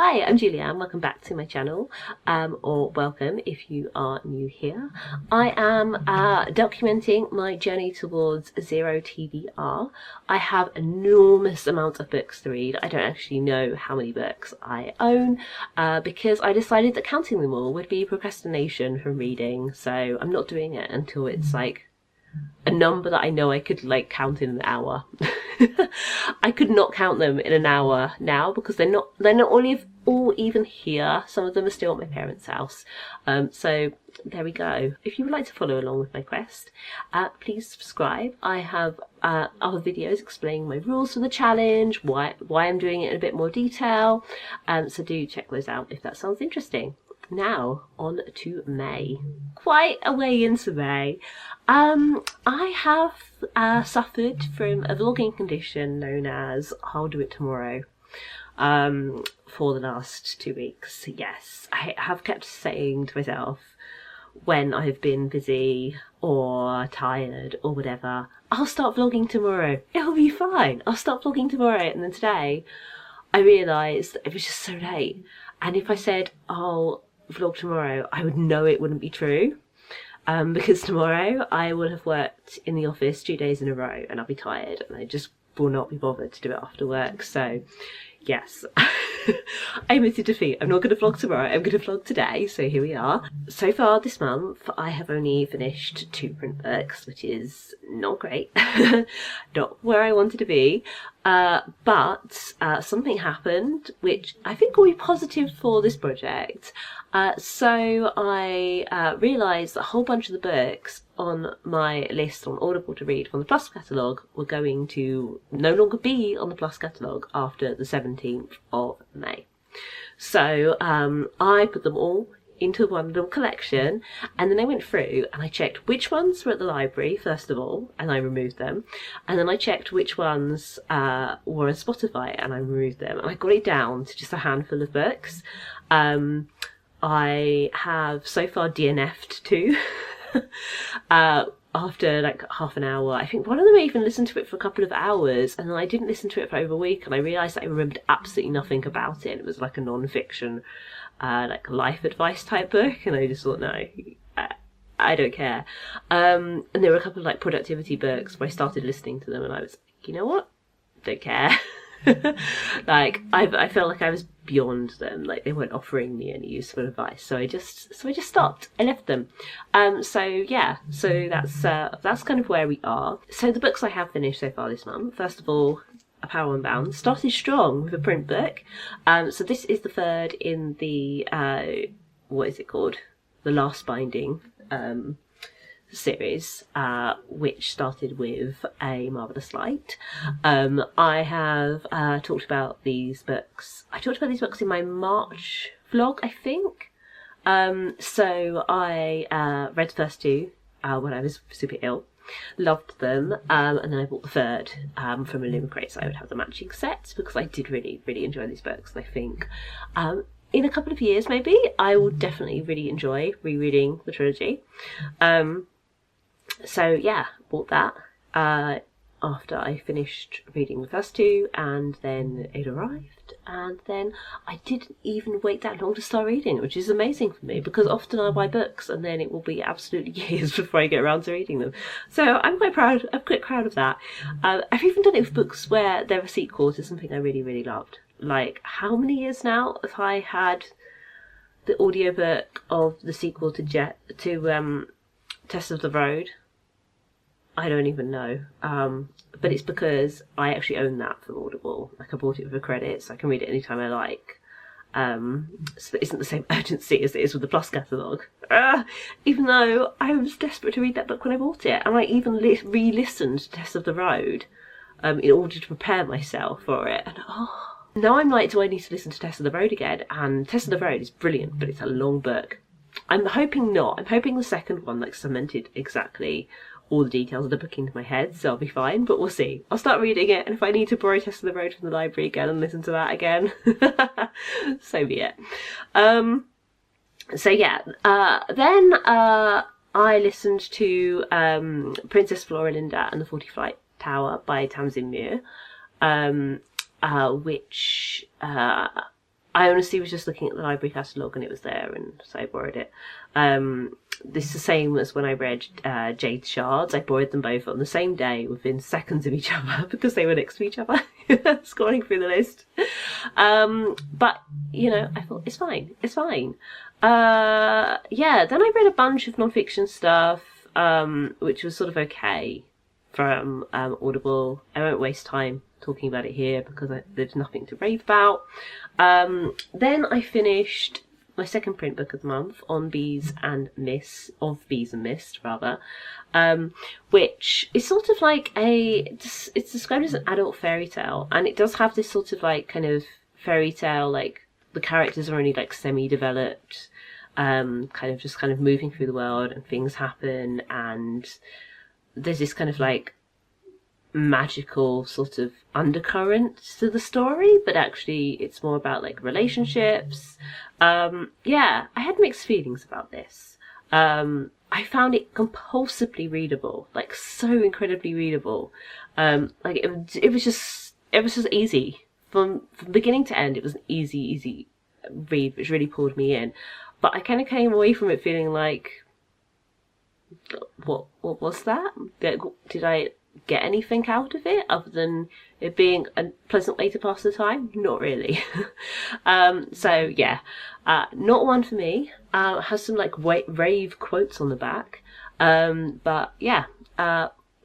Hi, I'm Julianne. Welcome back to my channel, or welcome if you are new here. I am documenting my journey towards zero TBR. I have enormous amounts of books to read. I don't actually know how many books I own because I decided that counting them all would be procrastination from reading, so I'm not doing it until it's like a number that I know I could like count in an hour. I could not count them in an hour now because they're not all even here. Some of them are still at my parents' house. So there we go. If you would like to follow along with my quest, please subscribe. I have other videos explaining my rules for the challenge, why I'm doing it in a bit more detail. So do check those out if that sounds interesting. Now, on to May. Quite a way into May. I have suffered from a vlogging condition known as I'll do it tomorrow for the last 2 weeks. Yes, I have kept saying to myself when I've been busy or tired or whatever, I'll start vlogging tomorrow. It'll be fine. I'll start vlogging tomorrow. And then today I realised it was just so late. And if I said I'll vlog tomorrow, I would know it wouldn't be true. Because tomorrow I will have worked in the office 2 days in a row and I'll be tired and I just will not be bothered to do it after work. So yes, I admitted defeat. I'm not going to vlog tomorrow, I'm going to vlog today, so here we are. So far this month I have only finished 2 print books, which is not great, not where I wanted to be, but something happened which I think will be positive for this project. So I realised that a whole bunch of the books on my list on Audible to read from the Plus catalogue were going to no longer be on the Plus catalogue after the 17th of May. So I put them all into one little collection, and then I went through and I checked which ones were at the library first of all, and I removed them, and then I checked which ones were on Spotify and I removed them, and I got it down to just a handful of books. I have so far DNF'd 2 after like half an hour. I think one of them I even listened to it for a couple of hours, and then I didn't listen to it for over a week, and I realised that I remembered absolutely nothing about it. It was like a non-fiction like life advice type book, and I just thought, no, I don't care. And there were a couple of like productivity books where I started listening to them and I was like, you know what, don't care. Like I felt like I was beyond them, like they weren't offering me any useful advice, so I just stopped. I left them. So yeah, so that's kind of where we are. So the books I have finished so far this month, first of all, Unbound started strong with a print book. So this is the third in the what is it called, the last binding series, which started with A Marvellous Light. I have talked about these books. I talked about these books in my March vlog, I think. So I read the first 2 when I was super ill, loved them, and then I bought the third from a Loom Crate, so I would have the matching sets because I did really enjoy these books, and I think in a couple of years maybe I will definitely really enjoy rereading the trilogy. So yeah, bought that after I finished reading the first 2, and then it arrived, and then I didn't even wait that long to start reading it, which is amazing for me because often I buy books and then it will be absolutely years before I get around to reading them. So I'm quite proud of that. I've even done it with books where they're a sequel to something I really loved. Like, how many years now have I had the audiobook of the sequel to Tess of the Road? I don't even know, but it's because I actually own that from Audible. Like, I bought it with a credit, so I can read it anytime I like. So it isn't the same urgency as it is with the Plus catalogue. Even though I was desperate to read that book when I bought it, and I even re-listened to Tess of the Road in order to prepare myself for it. And now I'm like, do I need to listen to Tess of the Road again? And Tess of the Road is brilliant, but it's a long book. I'm hoping not. I'm hoping the second one like cemented exactly all the details of the book into my head, so I'll be fine, but we'll see. I'll start reading it, and if I need to borrow Tess of the Road from the library again and listen to that again, so be it. So yeah, then I listened to Princess Floralinda and the 40 Flight Tower by Tamsyn Muir, which I honestly was just looking at the library catalogue and it was there, and so I borrowed it. This is the same as when I read Jade's Shards. I borrowed them both on the same day within seconds of each other because they were next to each other, scrolling through the list. But, you know, I thought, it's fine. Yeah, then I read a bunch of non-fiction stuff, which was sort of okay from Audible. I won't waste time talking about it here because there's nothing to rave about. Then I finished my second print book of the month on Bees and Mist, which is sort of like it's described as an adult fairy tale, and it does have this sort of like kind of fairy tale, like the characters are only like semi-developed, kind of moving through the world and things happen, and there's this kind of like magical sort of undercurrent to the story, but actually it's more about like relationships. Yeah, I had mixed feelings about this. I found it compulsively readable, like so incredibly readable. Like it was just easy from beginning to end. It was an easy read, which really pulled me in. But I kind of came away from it feeling like, what was that? Did I get anything out of it other than it being a pleasant way to pass the time? Not really. So yeah, not one for me. Has some like rave quotes on the back, but yeah,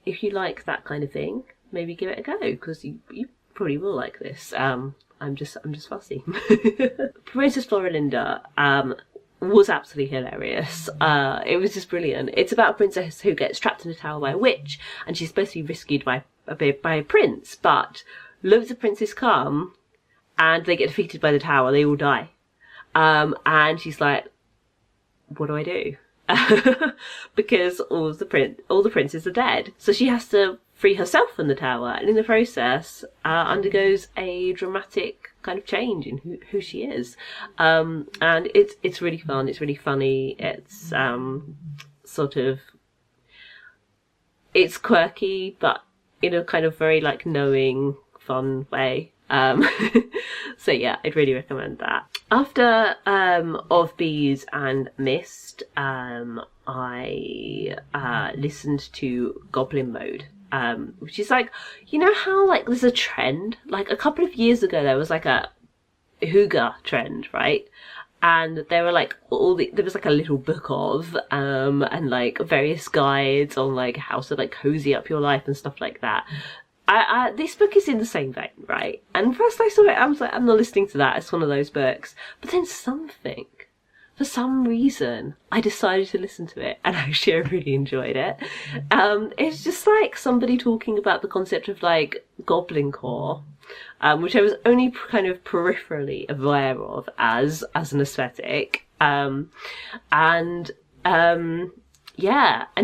if you like that kind of thing, maybe give it a go, because you probably will like this. I'm just fussy. Princess Floralinda was absolutely hilarious. It was just brilliant. It's about a princess who gets trapped in a tower by a witch, and she's supposed to be rescued by a prince, but loads of princes come and they get defeated by the tower. They all die, and she's like, what do I do? Because all the princes are dead, so she has to free herself from the tower, and in the process undergoes a dramatic kind of change in who she is. And it's really fun, it's really funny, it's sort of, it's quirky but in a kind of very like knowing fun way. So yeah, I'd really recommend that. After Of Bees and Mist, I listened to Goblin Mode, which is like, you know how like there's a trend, like a couple of years ago there was like a hygge trend, right? And there were like there was like a little book of and like various guides on like how to like cozy up your life and stuff like that. This book is in the same vein, right? And first I saw it, I was like, I'm not listening to that, it's one of those books. But then for some reason, I decided to listen to it, and actually I really enjoyed it. It's just like somebody talking about the concept of like goblin core, which I was only kind of peripherally aware of as an aesthetic. Yeah, and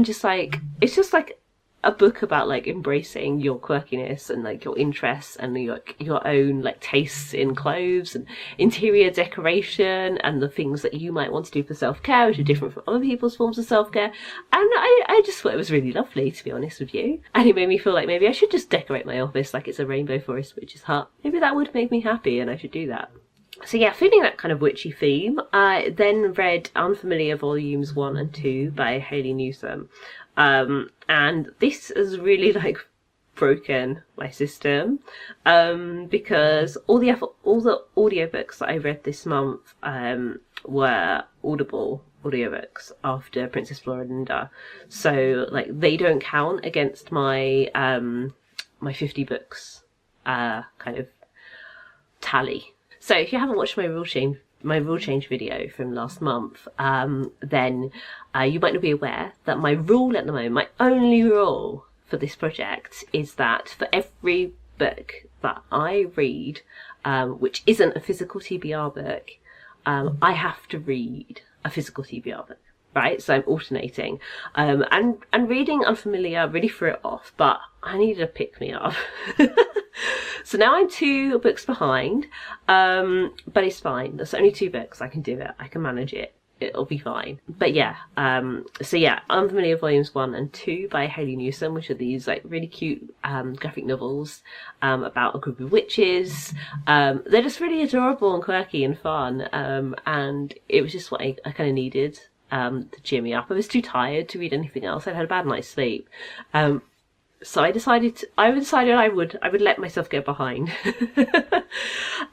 just like, it's just like a book about like embracing your quirkiness and like your interests and your own like tastes in clothes and interior decoration and the things that you might want to do for self-care, which are different from other people's forms of self-care. And I just thought it was really lovely, to be honest with you. And it made me feel like maybe I should just decorate my office like it's a rainbow forest witch's hut. Maybe that would make me happy, and I should do that. So yeah, feeling that kind of witchy theme, I then read Unfamiliar Volumes 1 and 2 by Haley Newsome. And this has really like broken my system, because all the audiobooks that I read this month were Audible audiobooks after Princess Floralinda, so like they don't count against my my 50 books kind of tally. So if you haven't watched my rule change video from last month, then you might not be aware that my rule at the moment, my only rule for this project, is that for every book that I read, which isn't a physical TBR book, I have to read a physical TBR book, right? So I'm alternating, and reading Unfamiliar really threw it off, but I needed a pick-me-up. So now I'm 2 books behind, but it's fine. There's only 2 books. I can do it. I can manage it. it'll be fine. But yeah, so yeah, Unfamiliar Volumes 1 and 2 by Haley Newsome, which are these like really cute graphic novels about a group of witches. They're just really adorable and quirky and fun, and it was just what I kind of needed to cheer me up. I was too tired to read anything else. I'd had a bad night's sleep. So I decided I would let myself get behind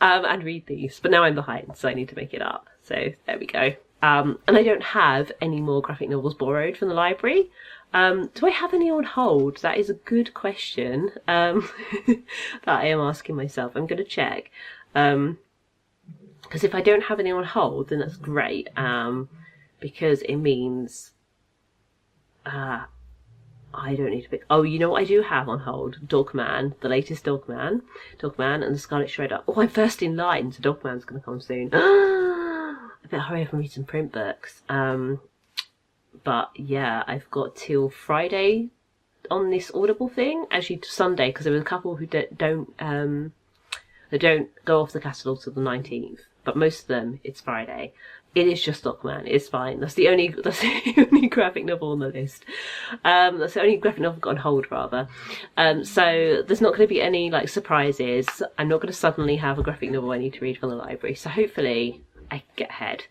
and read these. But now I'm behind, so I need to make it up. So there we go. And I don't have any more graphic novels borrowed from the library. Do I have any on hold? That is a good question that I am asking myself. I'm going to check. Because if I don't have any on hold, then that's great. Because it means... I don't need to pick... Oh, you know what I do have on hold? Dogman, the latest Dogman. Dogman and the Scarlet Shredder. Oh, I'm first in line, so Dogman's going to come soon. I better hurry up and read some print books. But yeah, I've got till Friday on this Audible thing. Actually, to Sunday, because there was a couple who don't go off the catalogue till the 19th. But most of them, it's Friday. It is just Dogman. It's fine. That's the only graphic novel on the list. That's the only graphic novel I've got on hold, rather. So there's not going to be any like surprises. I'm not going to suddenly have a graphic novel I need to read from the library. So hopefully I can get ahead.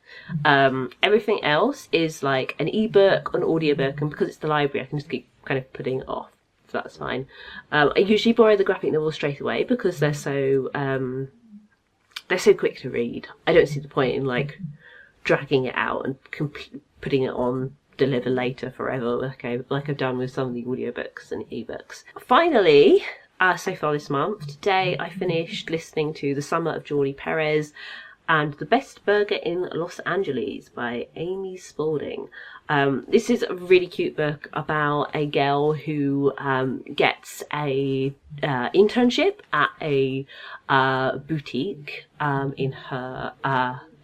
Everything else is like an ebook, an audiobook, and because it's the library, I can just keep kind of putting it off. So that's fine. I usually borrow the graphic novels straight away because they're so quick to read. I don't see the point in like dragging it out and putting it on deliver later forever, like I've done with some of the audiobooks and ebooks. Finally, so far this month, today I finished listening to The Summer of Jordi Perez and The Best Burger in Los Angeles by Amy Spalding. This is a really cute book about a girl who gets a internship at a boutique in her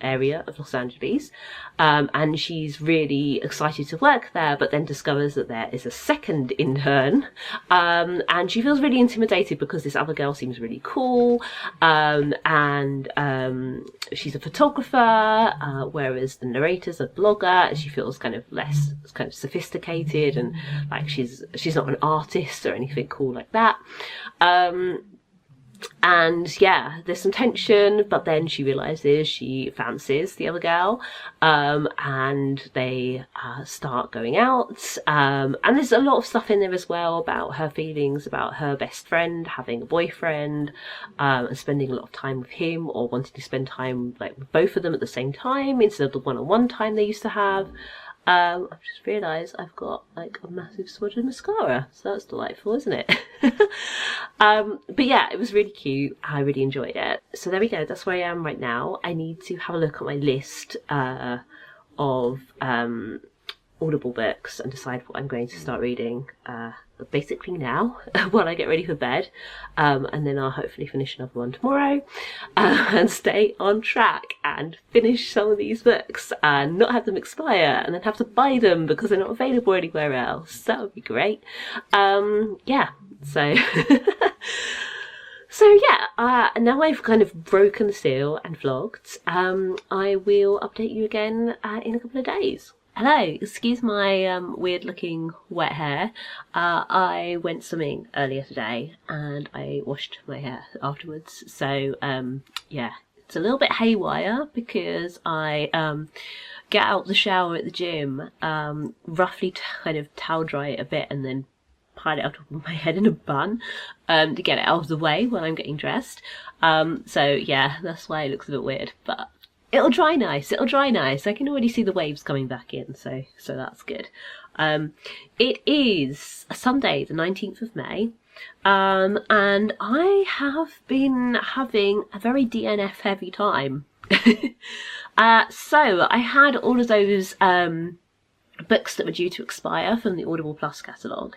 area of Los Angeles, and she's really excited to work there, but then discovers that there is a second intern, and she feels really intimidated because this other girl seems really cool, and she's a photographer, whereas the narrator's a blogger, and she feels kind of less kind of sophisticated, and like she's not an artist or anything cool like that. And yeah, there's some tension, but then she realises she fancies the other girl, and they start going out, and there's a lot of stuff in there as well about her feelings about her best friend having a boyfriend, and spending a lot of time with him, or wanting to spend time like with both of them at the same time instead of the one-on-one time they used to have. I've just realised I've got like a massive swatch of mascara, so that's delightful, isn't it? But yeah, it was really cute. I really enjoyed it. So there we go, that's where I am right now. I need to have a look at my list of Audible books and decide what I'm going to start reading basically now while I get ready for bed, and then I'll hopefully finish another one tomorrow and stay on track and finish some of these books and not have them expire and then have to buy them because they're not available anywhere else. That would be great. Yeah, so so yeah, now I've kind of broken the seal and vlogged, I will update you again in a couple of days. Hello, excuse my weird looking wet hair. I went swimming earlier today and I washed my hair afterwards. So yeah, it's a little bit haywire because I get out the shower at the gym, roughly kind of towel dry it a bit and then pile it on top of my head in a bun to get it out of the way when I'm getting dressed. So yeah, that's why it looks a bit weird, but it'll dry nice, it'll dry nice. I can already see the waves coming back in, so that's good. It is a Sunday, the 19th of May, and I have been having a very DNF heavy time. So I had all of those books that were due to expire from the Audible Plus catalogue,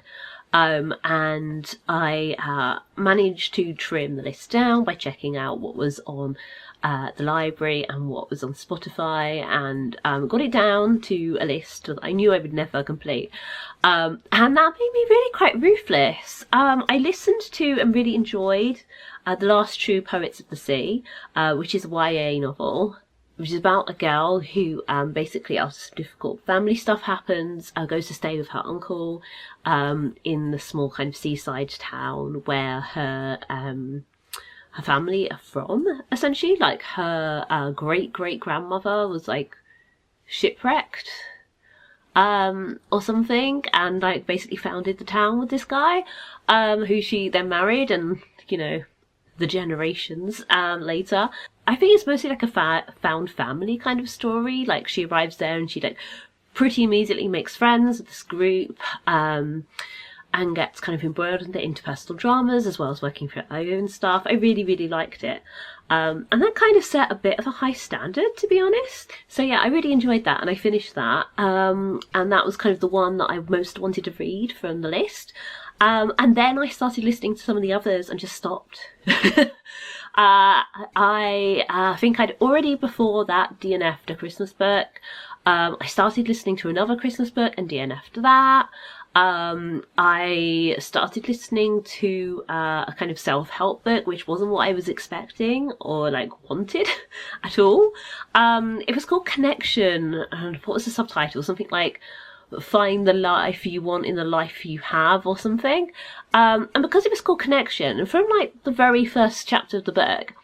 and I managed to trim the list down by checking out what was on the library and what was on Spotify, and got it down to a list that I knew I would never complete, and that made me really quite ruthless. I listened to and really enjoyed The Last True Poets of the Sea, which is a YA novel. which is about a girl who basically, after some difficult family stuff happens, goes to stay with her uncle in the small kind of seaside town where her family are from, essentially. Like, her great-great-grandmother was, like, shipwrecked or something, and, like, basically founded the town with this guy, who she then married, and, you know, the generations later. I think it's mostly like a found family kind of story. Like, she arrives there and she, like, pretty immediately makes friends with this group, and gets kind of embroiled into interpersonal dramas as well as working for her own stuff. I really, really liked it. And that kind of set a bit of a high standard, to be honest. So yeah, I really enjoyed that, and I finished that. And that was kind of the one that I most wanted to read from the list. And then I started listening to some of the others and just stopped. I think I'd already before that DNF'd a Christmas book. I started listening to another Christmas book and DNF'd that. I started listening to a kind of self-help book, which wasn't what I was expecting or, like, wanted at all. It was called Connection, and what was the subtitle? Something like Find the Life You Want in the Life You Have, or something. And because it was called Connection, and from, like, the very first chapter of the book,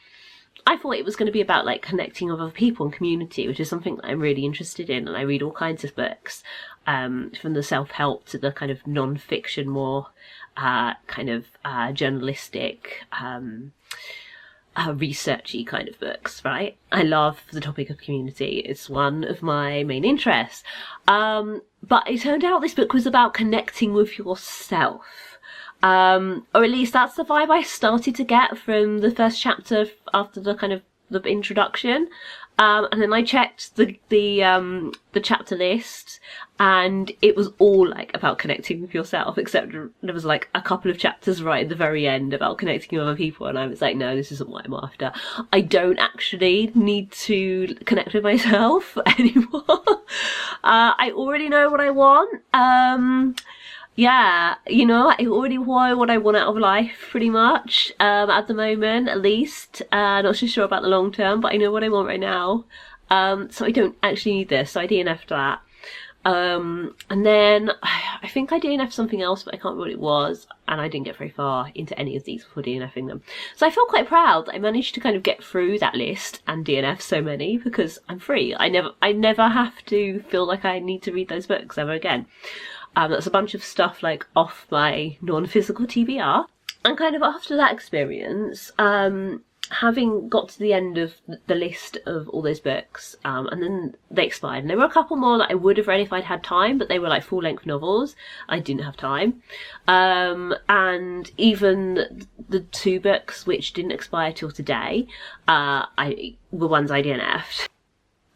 I thought it was going to be about, like, connecting with other people and community, which is something that I'm really interested in, and I read all kinds of books, from the self-help to the kind of non-fiction, more kind of journalistic, researchy kind of books, right? I love the topic of community. It's one of my main interests. But it turned out this book was about connecting with yourself. Or at least that's the vibe I started to get from the first chapter after the kind of the introduction. And then I checked the chapter list, and it was all, like, about connecting with yourself, except there was, like, a couple of chapters right at the very end about connecting with other people, and I was like, no, this isn't what I'm after. I don't actually need to connect with myself anymore. I already know what I want. Yeah, you know, I already know what I want out of life, pretty much, at the moment, at least. Not so sure about the long term, but I know what I want right now. So I don't actually need this, so I DNF'd that. And then I think I DNF'd something else, but I can't remember what it was, and I didn't get very far into any of these before DNFing them. So I felt quite proud that I managed to kind of get through that list and DNF so many, because I'm free. I never have to feel like I need to read those books ever again. That's a bunch of stuff, like, off my non-physical TBR. And kind of after that experience, having got to the end of the list of all those books, and then they expired. And there were a couple more that I would have read if I'd had time, but they were, like, full-length novels. I didn't have time. And even the 2 books which didn't expire till today, were ones I DNF'd.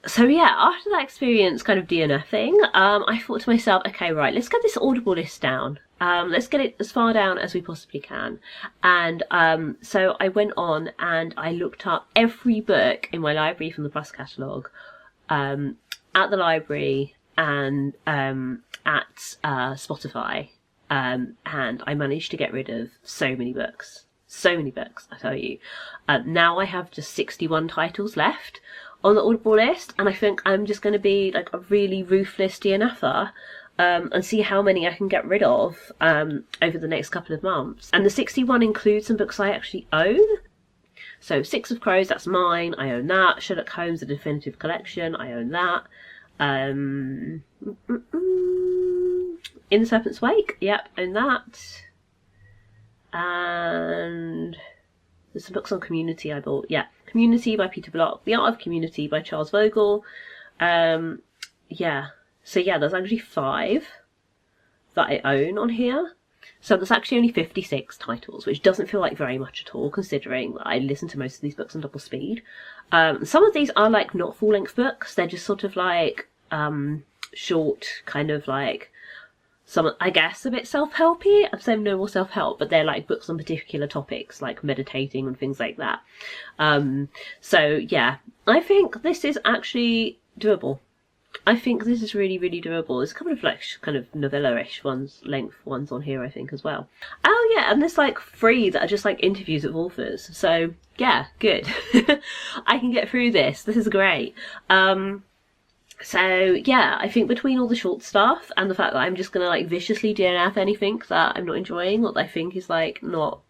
So yeah, after that experience kind of DNFing, I thought to myself, okay, right, let's get this Audible list down. Let's get it as far down as we possibly can. And so I went on and I looked up every book in my library from the Plus catalogue, at the library and at Spotify. And I managed to get rid of so many books. So many books, I tell you. Now I have just 61 titles left on the Audible list, and I think I'm just going to be, like, a really ruthless DNFer, and see how many I can get rid of over the next couple of months. And the 61 includes some books I actually own. So Six of Crows, that's mine, I own that. Sherlock Holmes, The Definitive Collection, I own that. In the Serpent's Wake, yep, own that. And there's some books on community I bought. Yeah, Community by Peter Block, The Art of Community by Charles Vogel. Yeah, so yeah, there's actually 5 that I own on here. So there's actually only 56 titles, which doesn't feel like very much at all, considering that I listen to most of these books on double speed. Some of these are, like, not full-length books. They're just sort of, like, short, kind of, like, some, I guess, a bit self-helpy. I'd say no more self-help, but they're, like, books on particular topics, like meditating and things like that. So, yeah, I think this is actually doable. I think this is really, really doable. There's a couple of like kind of novella-ish length ones on here, I think, as well. Oh yeah, and there's like 3 that are just like interviews of authors. So yeah, good. I can get through this. This is great. So yeah, I think between all the short stuff and the fact that I'm just gonna like viciously DNF anything that I'm not enjoying or that I think is like not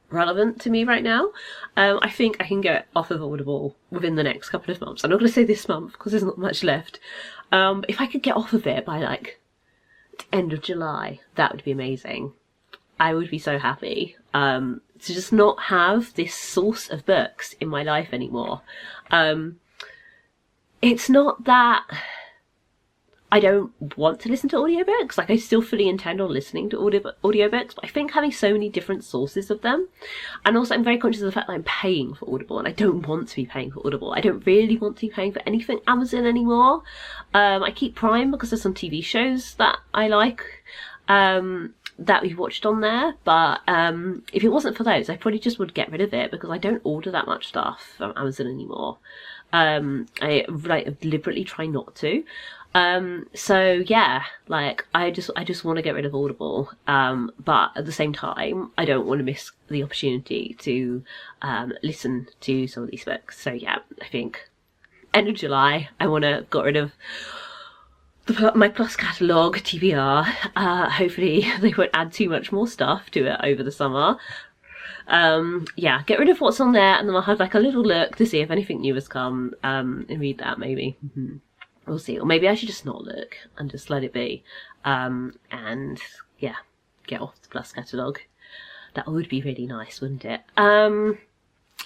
relevant to me right now, I think I can get off of Audible within the next couple of months. I'm not going to say this month because there's not much left. If I could get off of it by like the end of July, that would be amazing. I would be so happy to just not have this source of books in my life anymore. It's not that I don't want to listen to audiobooks. Like, I still fully intend on listening to audiobooks, but I think having so many different sources of them, and also I'm very conscious of the fact that I'm paying for Audible, and I don't want to be paying for Audible. I don't really want to be paying for anything Amazon anymore. I keep Prime because there's some TV shows that I like that we've watched on there, but if it wasn't for those, I probably just would get rid of it because I don't order that much stuff from Amazon anymore. I like deliberately try not to. So yeah, like I just want to get rid of Audible, but at the same time I don't want to miss the opportunity to listen to some of these books. So yeah, I think end of July I want to get rid of my Plus catalogue, TBR. Hopefully they won't add too much more stuff to it over the summer. Yeah, get rid of what's on there, and then I'll have like a little look to see if anything new has come, and read that maybe. We'll see. Or maybe I should just not look and just let it be. And yeah, get off the Plus catalogue. That would be really nice, wouldn't it?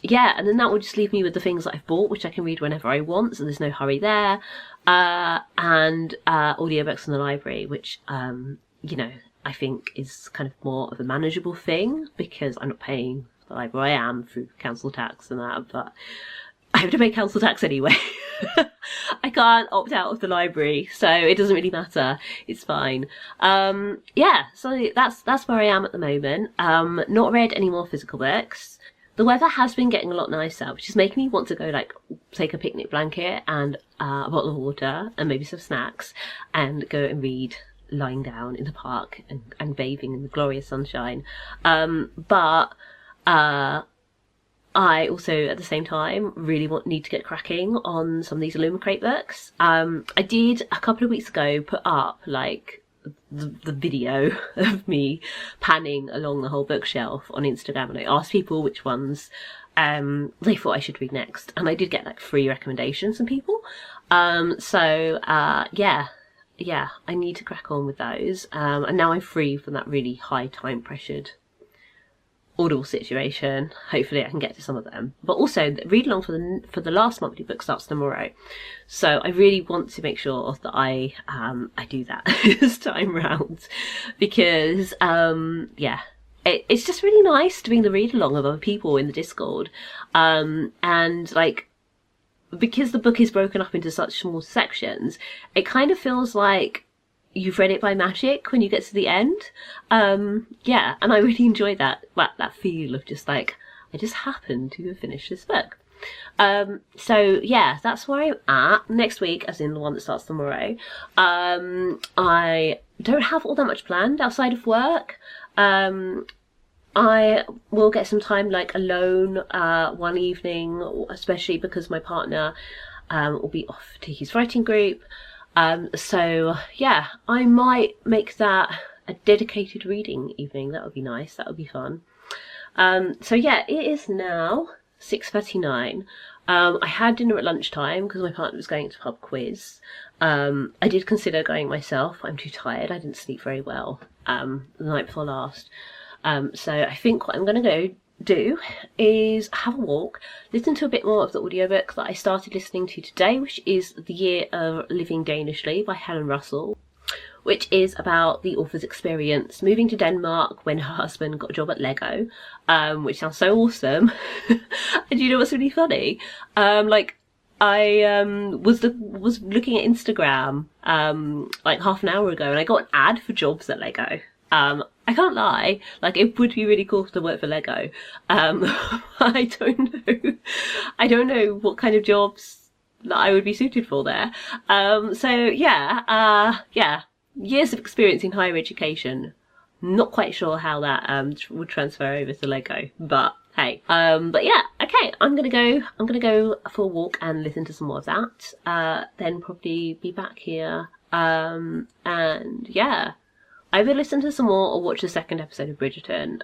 Yeah, and then that would just leave me with the things that I've bought, which I can read whenever I want, so there's no hurry there. And audiobooks in the library, which, you know, I think is kind of more of a manageable thing because I'm not paying for the library. I am through council tax and that, but I have to pay council tax anyway. I can't opt out of the library, so it doesn't really matter. It's fine. Yeah, so that's where I am at the moment. Not read any more physical books. The weather has been getting a lot nicer, which is making me want to go like take a picnic blanket and a bottle of water and maybe some snacks and go and read lying down in the park and bathing in the glorious sunshine. But I also, at the same time, really need to get cracking on some of these Illumicrate books. I did, a couple of weeks ago, put up, like, the video of me panning along the whole bookshelf on Instagram, and I asked people which ones they thought I should read next. And I did get, like, 3 recommendations from people. Yeah, I need to crack on with those. And now I'm free from that really high time-pressured Audible situation. Hopefully I can get to some of them, but also read along for the last monthly book starts tomorrow, so I really want to make sure that I do that this time round, because yeah, it's just really nice doing the read along of other people in the Discord, and like, because the book is broken up into such small sections, it kind of feels like you've read it by magic when you get to the end. Yeah, and I really enjoy that feel of just like, I just happened to have finished this book. So yeah, that's where I'm at. Next week, as in the one that starts tomorrow, I don't have all that much planned outside of work. I will get some time like alone one evening, especially because my partner will be off to his writing group. So yeah, I might make that a dedicated reading evening. That would be nice. That would be fun. So yeah, it is now 6:39. I had dinner at lunchtime because my partner was going to pub quiz. I did consider going myself. I'm too tired. I didn't sleep very well the night before last. So I think what I'm going to go do is have a walk, listen to a bit more of the audiobook that I started listening to today, which is The Year of Living Danishly by Helen Russell, which is about the author's experience moving to Denmark when her husband got a job at Lego, which sounds so awesome. And you know what's really funny? Like, I was looking at Instagram like half an hour ago, and I got an ad for jobs at Lego. I can't lie, like, it would be really cool to work for Lego. I don't know what kind of jobs that I would be suited for there. So yeah, yeah, years of experience in higher education. Not quite sure how that would transfer over to Lego, but hey. But yeah, okay, I'm gonna go for a walk and listen to some more of that. Then probably be back here. And yeah, either listen to some more or watch the second episode of Bridgerton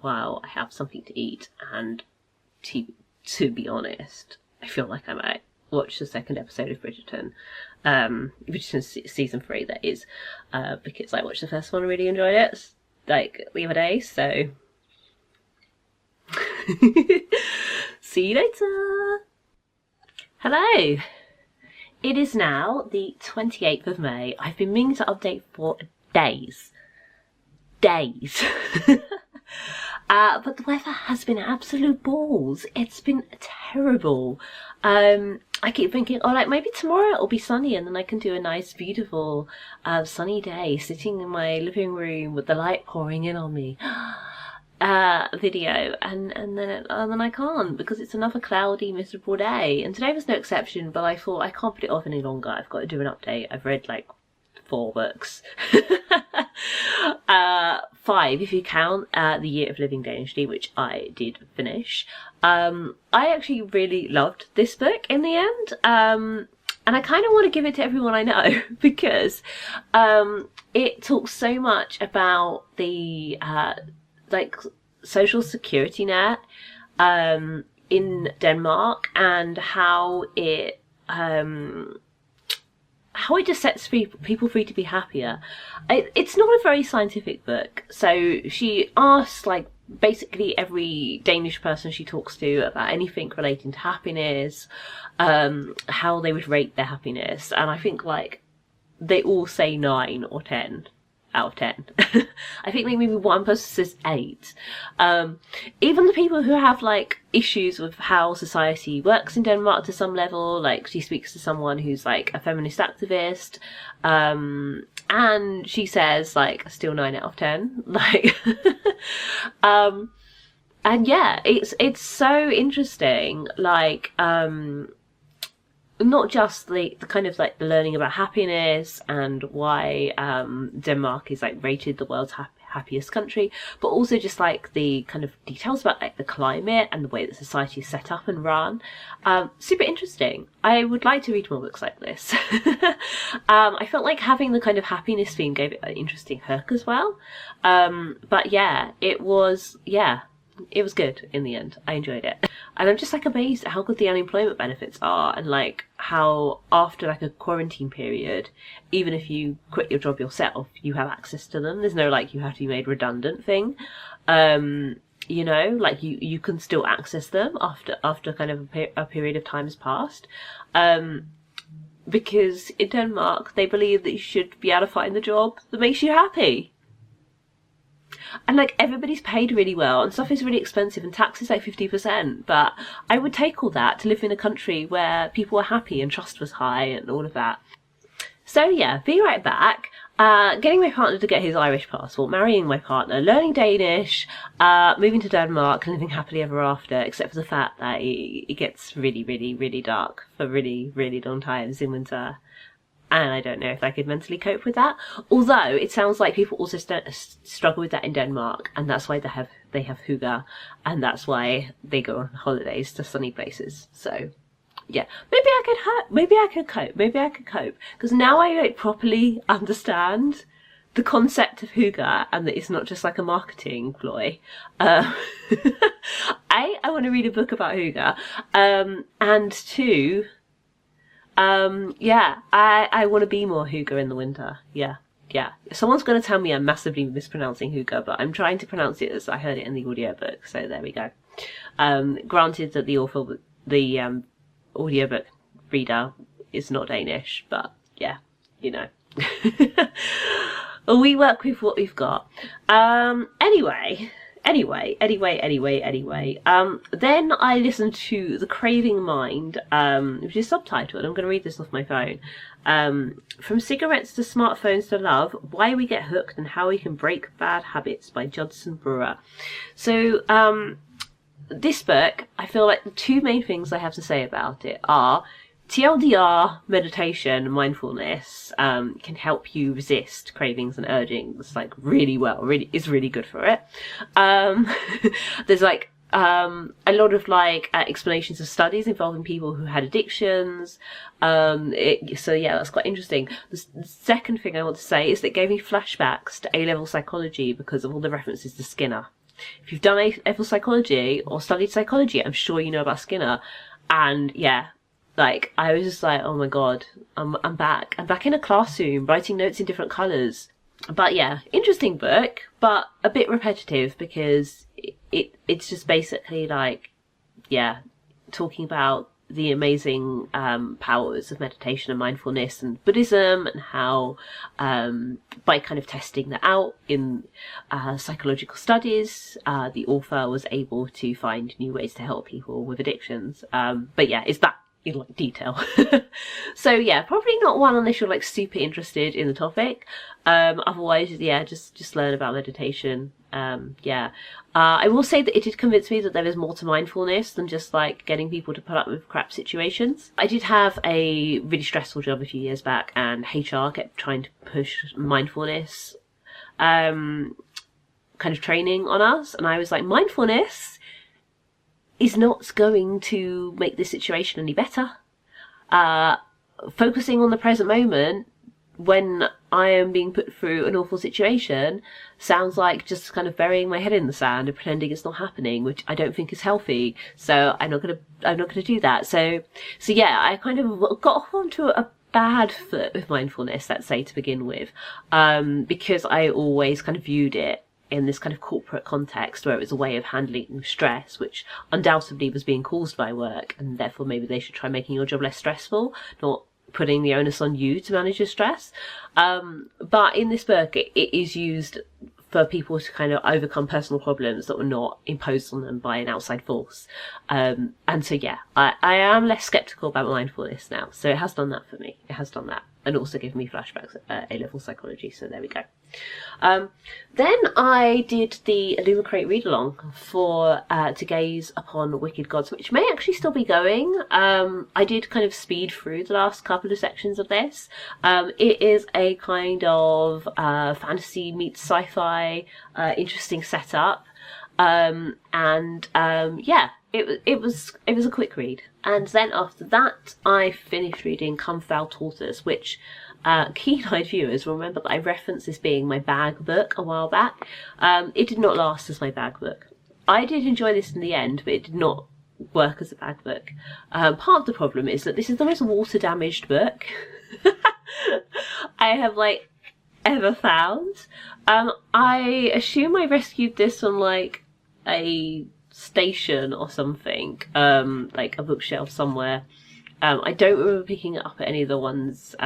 while I have something to eat. And to be honest, I feel like I might watch the second episode of Bridgerton. Bridgerton season 3, that is, because I watched the first one and really enjoyed it, like, the other day, so see you later. Hello, it is now the 28th of May. I've been meaning to update for days. But the weather has been absolute balls. It's been terrible. I keep thinking, oh, like maybe tomorrow it'll be sunny and then I can do a nice, beautiful, sunny day sitting in my living room with the light pouring in on me. Video, and then I can't, because it's another cloudy, miserable day. And today was no exception, but I thought I can't put it off any longer. I've got to do an update. I've read like 4 books. 5 if you count The Year of Living Danishly, which I did finish. I actually really loved this book in the end, and I kind of want to give it to everyone I know because it talks so much about the like social security net in Denmark, and how it just sets people free to be happier. It's not a very scientific book, so she asks like basically every Danish person she talks to about anything relating to happiness, how they would rate their happiness, and I think like they all say 9 or 10 out of 10. I think maybe one person says 8. Even the people who have like issues with how society works in Denmark to some level, like she speaks to someone who's like a feminist activist, and she says like still 9 out of 10. Like, and yeah, it's so interesting. Like, not just the kind of like the learning about happiness and why Denmark is like rated the world's happiest country, but also just like the kind of details about like the climate and the way that society is set up and run. Super interesting. I would like to read more books like this. I felt like having the kind of happiness theme gave it an interesting hook as well. But yeah, it was good in the end. I enjoyed it. And I'm just like amazed at how good the unemployment benefits are, and like how after like a quarantine period, even if you quit your job yourself, you have access to them. There's no like you have to be made redundant thing. You know, like you can still access them after kind of a period of time has passed. Because in Denmark they believe that you should be able to find the job that makes you happy. And like everybody's paid really well and stuff is really expensive and tax is like 50%, but I would take all that to live in a country where people were happy and trust was high and all of that. So yeah, be right back. Getting my partner to get his Irish passport, marrying my partner, learning Danish, moving to Denmark and living happily ever after, except for the fact that it gets really, really, really dark for really, really long times in winter. And I don't know if I could mentally cope with that. Although it sounds like people also struggle with that in Denmark, and that's why they have hygge, and that's why they go on holidays to sunny places. So yeah, maybe I could cope, because now I like properly understand the concept of hygge, and that it's not just like a marketing ploy. I want to read a book about hygge, and 2. Yeah, I want to be more hygge in the winter. Yeah. Someone's going to tell me I'm massively mispronouncing hygge, but I'm trying to pronounce it as I heard it in the audiobook, so there we go. Granted that the author, the audiobook reader is not Danish, but yeah, you know. We work with what we've got. Anyway. Then I listened to The Craving Mind, which is subtitled. I'm going to read this off my phone. From Cigarettes to Smartphones to Love, Why We Get Hooked and How We Can Break Bad Habits by Judson Brewer. So, this book, I feel like the two main things I have to say about it are TLDR, meditation, mindfulness can help you resist cravings and urgings like really well. Really, is really good for it. There's like a lot of like explanations of studies involving people who had addictions. So yeah, that's quite interesting. The second thing I want to say is that it gave me flashbacks to A-level psychology because of all the references to Skinner. If you've done A-level psychology or studied psychology, I'm sure you know about Skinner. And yeah, like I was just like, oh my god, I'm back. I'm back in a classroom writing notes in different colours. But yeah, interesting book, but a bit repetitive because it's just basically like, yeah, talking about the amazing powers of meditation and mindfulness and Buddhism, and how by kind of testing that out in psychological studies, the author was able to find new ways to help people with addictions. But yeah, it's that in like detail. So yeah, probably not one unless you're like super interested in the topic. Otherwise, yeah, just learn about meditation. Yeah. I will say that it did convince me that there is more to mindfulness than just like getting people to put up with crap situations. I did have a really stressful job a few years back, and HR kept trying to push mindfulness kind of training on us, and I was like, mindfulness is not going to make this situation any better. Focusing on the present moment when I am being put through an awful situation sounds like just kind of burying my head in the sand and pretending it's not happening, which I don't think is healthy. So I'm not gonna do that. So yeah, I kind of got off onto a bad foot with mindfulness, let's say, to begin with, because I always kind of viewed it in this kind of corporate context where it was a way of handling stress, which undoubtedly was being caused by work, and therefore maybe they should try making your job less stressful, not putting the onus on you to manage your stress. But in this book, it is used for people to kind of overcome personal problems that were not imposed on them by an outside force. And so yeah, I am less sceptical about mindfulness now. So it has done that for me. It has done that. And also given me flashbacks at A-level psychology. So there we go. Then I did the Illumicrate read-along for To Gaze Upon Wicked Gods, which may actually still be going. I did kind of speed through the last couple of sections of this. It is a kind of fantasy meets sci-fi, interesting setup. Yeah, it was a quick read. And then after that, I finished reading Come Thou Tortoise, which keen-eyed viewers will remember that I referenced this being my bag book a while back. It did not last as my bag book. I did enjoy this in the end, but it did not work as a bag book. Part of the problem is that this is the most water-damaged book I have like ever found. I assume I rescued this from like a station or something, like a bookshelf somewhere. I don't remember picking it up at any of the ones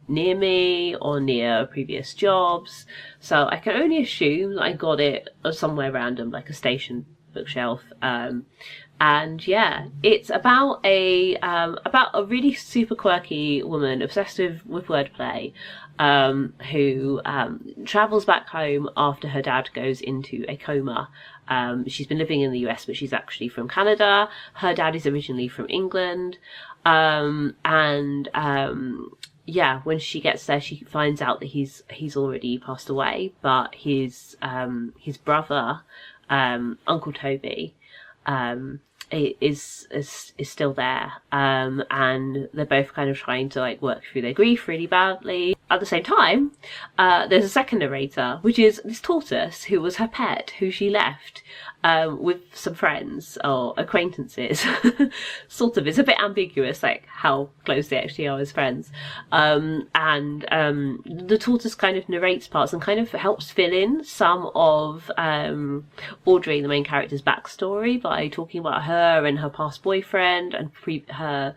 near me or near previous jobs, so I can only assume that I got it somewhere random, like a station bookshelf. And yeah, it's about a really super quirky woman obsessed with wordplay, who travels back home after her dad goes into a coma. She's been living in the US, but she's actually from Canada. Her dad is originally from England. Yeah, when she gets there, she finds out that he's already passed away, but his brother, Uncle Toby, is still there, and they're both kind of trying to like work through their grief really badly. At the same time, there's a second narrator, which is this tortoise who was her pet, who she left with some friends or acquaintances. Sort of, it's a bit ambiguous, like how close they actually are as friends. The tortoise kind of narrates parts and kind of helps fill in some of Audrey, the main character's backstory, by talking about her and her past boyfriend and her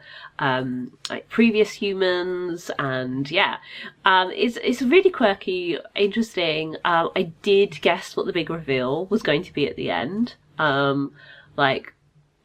like previous humans. And yeah, it's really quirky, interesting. I did guess what the big reveal was going to be at the end, like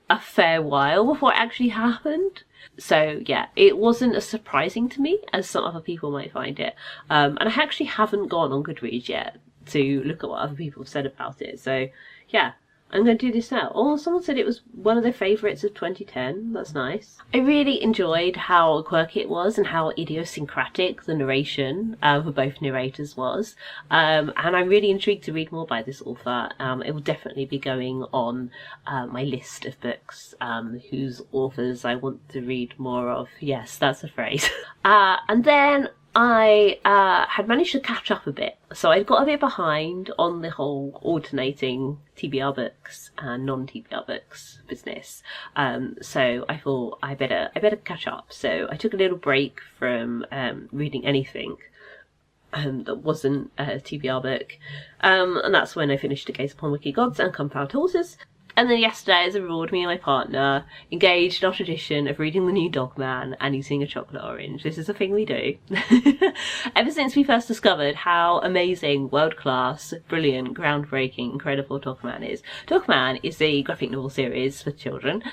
a fair while before it actually happened. So yeah, it wasn't as surprising to me as some other people might find it. And I actually haven't gone on Goodreads yet to look at what other people have said about it. So yeah, I'm going to do this now. Oh, someone said it was one of their favourites of 2010. That's nice. I really enjoyed how quirky it was and how idiosyncratic the narration for both narrators was. And I'm really intrigued to read more by this author. It will definitely be going on my list of books whose authors I want to read more of. Yes, that's a phrase. And then I had managed to catch up a bit, so I got a bit behind on the whole alternating TBR books and non-TBR books business. So I thought I better catch up. So I took a little break from reading anything that wasn't a TBR book, and that's when I finished A Gaze Upon Wicked Gods and Confound Tortoise. And then yesterday, as a reward, me and my partner engaged in our tradition of reading the new Dogman and eating a chocolate orange. This is a thing we do. Ever since we first discovered how amazing, world-class, brilliant, groundbreaking, incredible Dogman is. Dogman is a graphic novel series for children.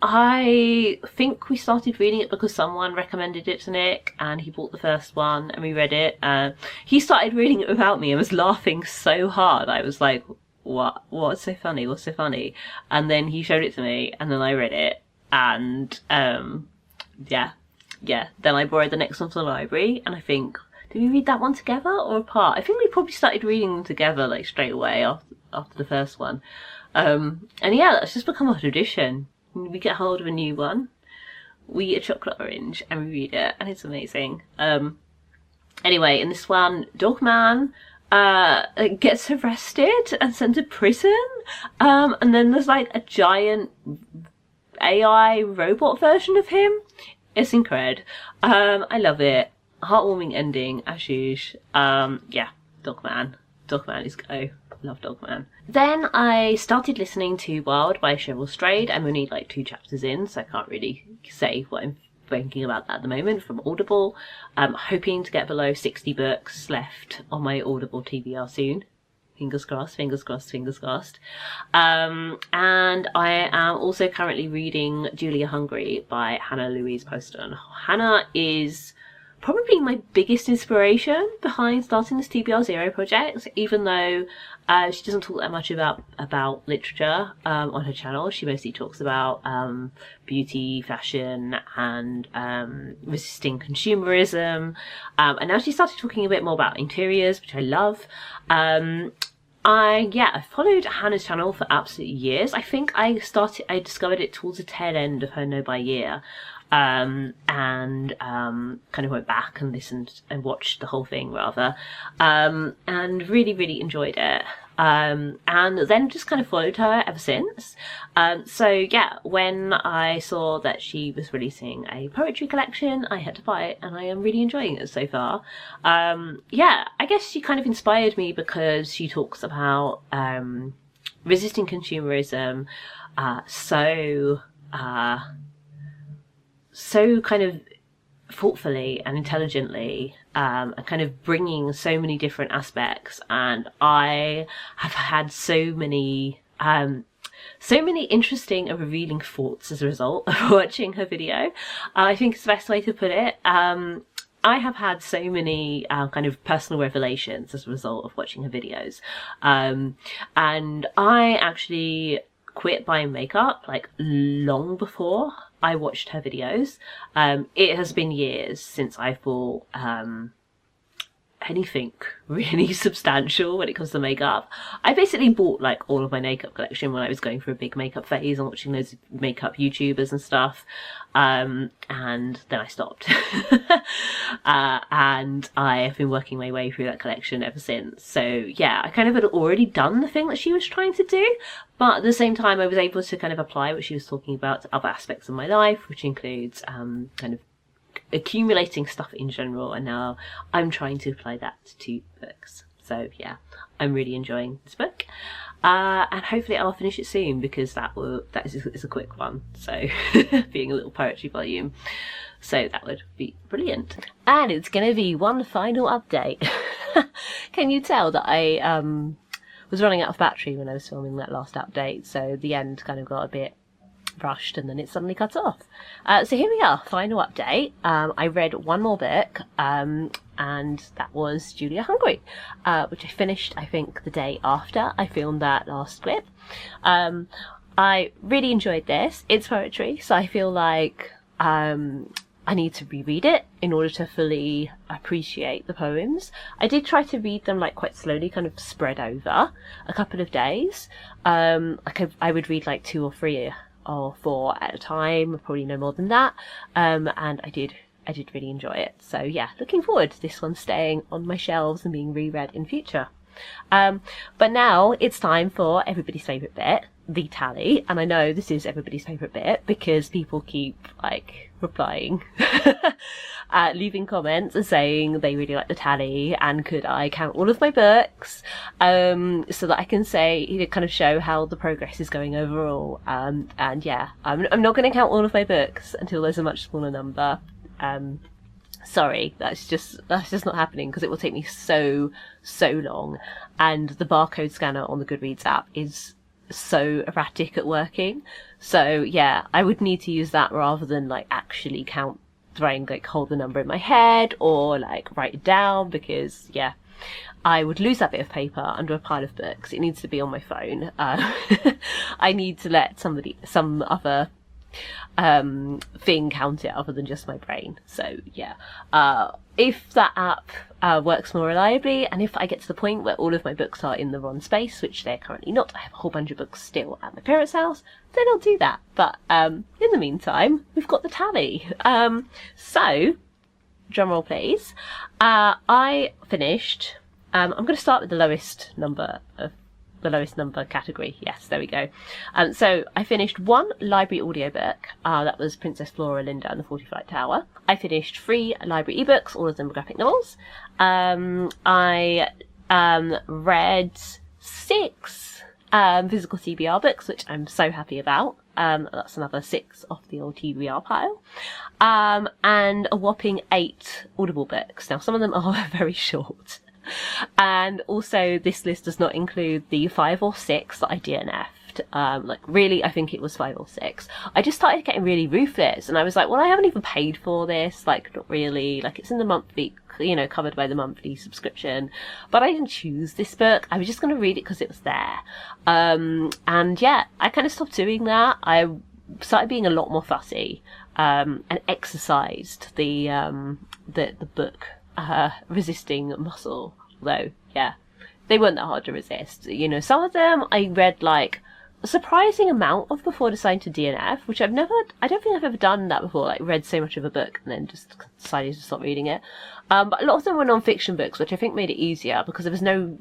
I think we started reading it because someone recommended it to Nick and he bought the first one and we read it. He started reading it without me and was laughing so hard. I was like, what's so funny, what's so funny? And then he showed it to me and then I read it, and yeah, then I borrowed the next one from the library, and I think, did we read that one together or apart? I think we probably started reading them together like straight away after the first one. And yeah, that's just become a tradition. We get hold of a new one, we eat a chocolate orange and we read it, and it's amazing. Anyway, in this one, Dogman gets arrested and sent to prison, and then there's like a giant AI robot version of him. It's incredible. I love it. Heartwarming ending as usual. Yeah, Dogman is go. Love Dogman. Then I started listening to Wild by Cheryl Strayed. I'm only like 2 chapters in, so I can't really say what I'm thinking about that at the moment, from Audible. I'm hoping to get below 60 books left on my Audible TBR soon. Fingers crossed, fingers crossed, fingers crossed. And I am also currently reading Julia Hungry by Hannah Louise Poston. Hannah is probably my biggest inspiration behind starting this TBR Zero project, even though she doesn't talk that much about literature on her channel. She mostly talks about beauty, fashion, and resisting consumerism. And now she started talking a bit more about interiors, which I love. I followed Hannah's channel for absolute years. I think I discovered it towards the tail end of her No Buy year. And kind of went back and listened and watched the whole thing rather, and really enjoyed it, and then just kind of followed her ever since. So yeah, when I saw that she was releasing a poetry collection, I had to buy it, and I am really enjoying it so far. Yeah, I guess she kind of inspired me because she talks about resisting consumerism so kind of thoughtfully and intelligently, and kind of bringing so many different aspects. And I have had so many interesting and revealing thoughts as a result of watching her video. I think it's the best way to put it. I have had so many kind of personal revelations as a result of watching her videos. And I actually quit buying makeup like long before I watched her videos. It has been years since I bought anything really substantial when it comes to makeup. I basically bought like all of my makeup collection when I was going through a big makeup phase and watching those makeup YouTubers and stuff. And then I stopped. And I have been working my way through that collection ever since. So yeah, I kind of had already done the thing that she was trying to do, but at the same time I was able to kind of apply what she was talking about to other aspects of my life, which includes kind of accumulating stuff in general, and now I'm trying to apply that to books. So yeah, I'm really enjoying this book, and hopefully I'll finish it soon, because that is a quick one, so being a little poetry volume, so that would be brilliant. And it's gonna be one final update. Can you tell that I was running out of battery when I was filming that last update, so the end kind of got a bit rushed and then it suddenly cut off. So here we are, final update. I read one more book, and that was Julia Hungry, which I finished, I think, the day after I filmed that last clip. I really enjoyed this. It's poetry, so I feel like I need to reread it in order to fully appreciate the poems. I did try to read them like quite slowly, kind of spread over a couple of days. Like I would read like 2 or 3 or 4 at a time, probably no more than that. And I did really enjoy it. So yeah, looking forward to this one staying on my shelves and being reread in future. But now it's time for everybody's favourite bit, the tally. And I know this is everybody's favourite bit because people keep like replying, leaving comments and saying they really like the tally and could I count all of my books, so that I can say, you know, kind of show how the progress is going overall. And yeah, I'm not going to count all of my books until there's a much smaller number. Sorry, that's just not happening because it will take me so long, and the barcode scanner on the Goodreads app is so erratic at working. So yeah, I would need to use that rather than like actually hold the number in my head or like write it down, because yeah, I would lose that bit of paper under a pile of books. It needs to be on my phone. I need to let some other thing count it other than just my brain. So yeah, if that app works more reliably, and if I get to the point where all of my books are in the wrong space, which they're currently not, I have a whole bunch of books still at my parents' house, then I'll do that. But in the meantime, we've got the tally. So drumroll please. I finished, I'm going to start with the lowest number category. Yes, there we go. So I finished 1 library audiobook, that was Princess Floralinda and the 40 Flight Tower. I finished 3 library ebooks, all of them were graphic novels. I read 6 physical TBR books, which I'm so happy about. That's another 6 off the old TBR pile. And a whopping 8 Audible books. Now some of them are very short. And also this list does not include the 5 or 6 that I DNF'd. Like really, I think it was 5 or 6. I just started getting really ruthless and I was like, well, I haven't even paid for this, like not really, like it's in the monthly, you know, covered by the monthly subscription, but I didn't choose this book. I was just going to read it because it was there. And yeah, I kind of stopped doing that. I started being a lot more fussy, and exercised the book resisting muscle. Although yeah, they weren't that hard to resist. You know, some of them I read like a surprising amount of before deciding to DNF, which I don't think I've ever done that before, like read so much of a book and then just decided to stop reading it. But a lot of them were non-fiction books, which I think made it easier because there was no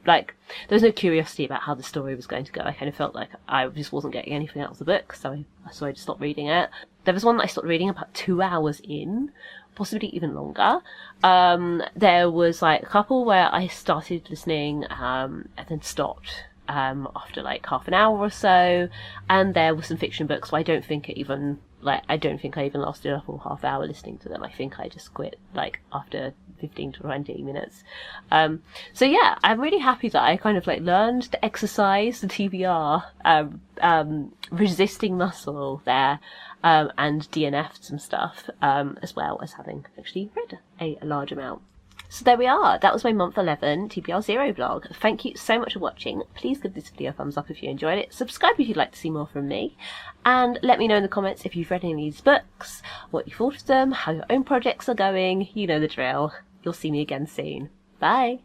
curiosity about how the story was going to go. I kind of felt like I just wasn't getting anything out of the book, so I just stopped reading it. There was one that I stopped reading about 2 hours in, possibly even longer. There was like a couple where I started listening and then stopped after like half an hour or so, and there were some fiction books where I don't think I even lasted a full half hour listening to them. I think I just quit like after 15 to 20 minutes. So yeah, I'm really happy that I kind of like learned to exercise the TBR resisting muscle there, and DNF'd some stuff, as well as having actually read a large amount. So there we are. That was my month 11 TBR Zero vlog. Thank you so much for watching. Please give this video a thumbs up if you enjoyed it. Subscribe if you'd like to see more from me. And let me know in the comments if you've read any of these books, what you thought of them, how your own projects are going. You know the drill. You'll see me again soon. Bye.